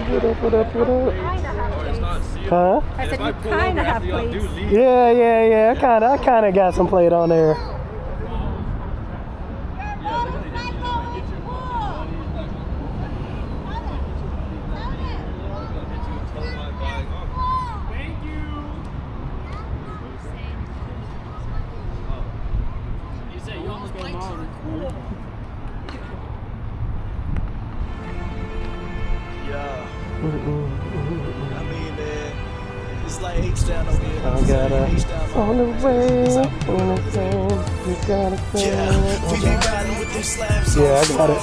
What up? Huh? I said you kind of have plates. Yeah. I kind of got some plate on there. I mean, it's like H-Town over here. I gotta on the way, you gotta say. Yeah, we be riding with them slabs. Yeah, I got it.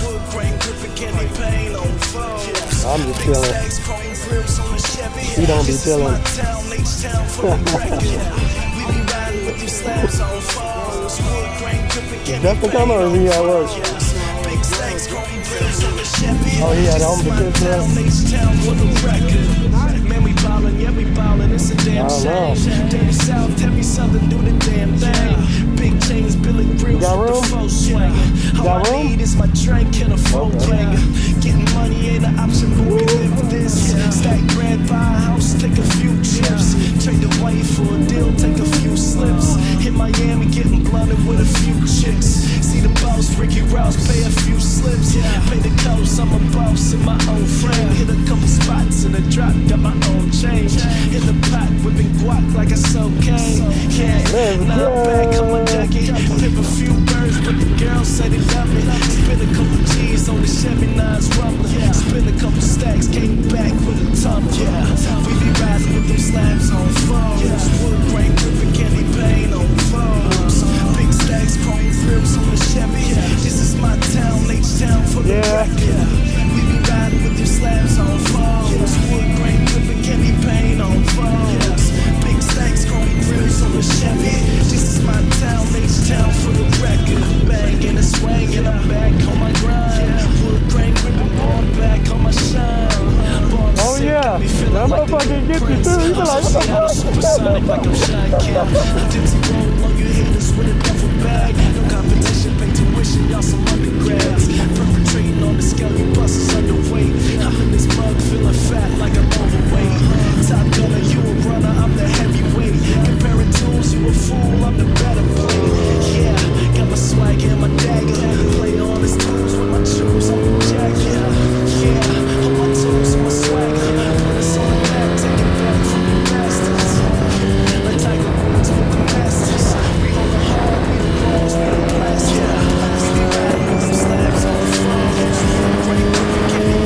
Wood grain gripping candy paint on foes. I'm just chilling. Stacks, chrome grills on the Chevy. He don't be This is chilling. my town, H-Town for the record. We be riding with them slabs on foes. Wood grain gripping candy Justin come or is he at work? Big stacks, chrome grills on the Chevy. Oh, he at home with his town, H-Town for the record. Man, we ballin', yeah, we ballin'. It's a damn shame. Dirty South, heavy Southern, do the damn thing. Big chains, Billy Grills Got with room? the faux swing. All Got I room? need is my drink and a phone banger. Getting money ain't an option, but we live this. Stack bread, buy a house, take a few trips. Trade the white for a deal, take a few slips. Hit Miami, getting blunted with a few chicks. See the boss, Ricky Rouse, pay a few slips. Pay the coast, I'm a boss in my own frame. Hit a couple spots in the drop, got my own change. In the pot, whipping guac like a cocaine. Yeah, now I'm back on my jacket. Flip a few birds, but the girls say they love me. Spend a couple G's on the Chevy 9's rumbling. Spend a couple stacks, came back with a tumbler. Yeah, we be riding with them slabs on phones. Wood grain gripping candy paint on phones. Big stacks, chrome grills on the Chevy. This is my town, H-Town for the record. We be riding with them slabs on phones. Wood grain gripping candy paint on phones. Big stacks, chrome grills on the Chevy. This is my town, H-Town for the record. Banging and swinging, I'm back on my grind. Wood grain gripping, born back on my shine. Oh yeah, that motherfucker get you too. You be like, what the fuck? Supersonic like I'm Sean Kemp. Dipsy roll on your hitters with a duffel bag. No competition, pay tuition, y'all some undergrads. Perpetrating on the scale, you buses underweight. I'm in this mug feeling fat like I'm overweight. Top gunner, you a runner, I'm the heavyweight. Comparing tools, you a fool, I'm the better play. Yeah, got my swag and my dagger. Play all his tools with my shoes on the jacket. Yeah, on my tools and my swagger. Put us on the map, take it back from the bastards. Like Tiger Woods with the masters. We on the hard, we the balls, we the blast. Yeah, we be riding with them slabs on the floor. Great gripping, candy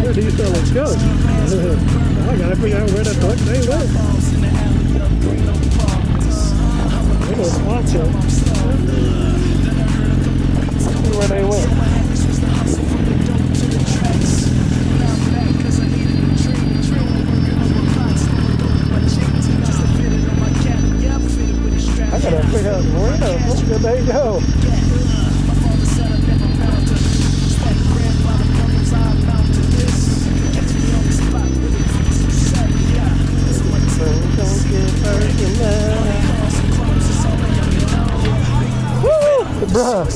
Where do these fellas go? I gotta figure out where the fuck they went. They don't watch them. See where they went. I gotta figure out where the fuck did they go. Don't get personal. Woo! Bruh.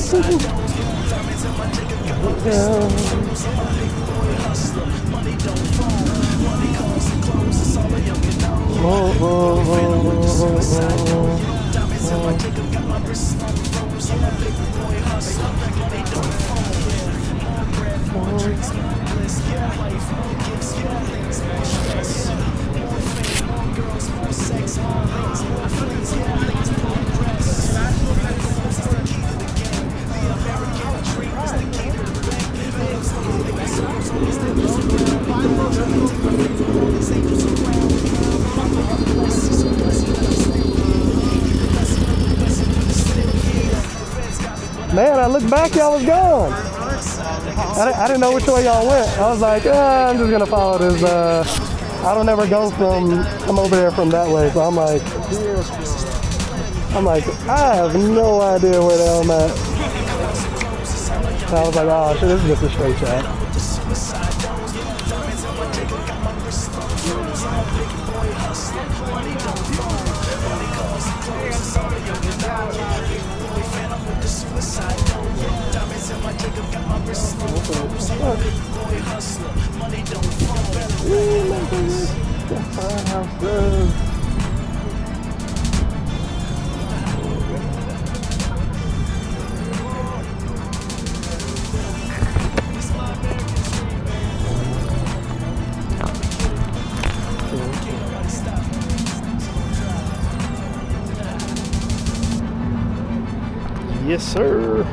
Man, I looked back, y'all was gone. I didn't know which way y'all went. I was like, I'm just gonna follow this. I don't ever go come over there from that way. So I'm like, I have no idea where the hell I'm at. And I was like, oh shit, this is just a straight shot. Yes, sir.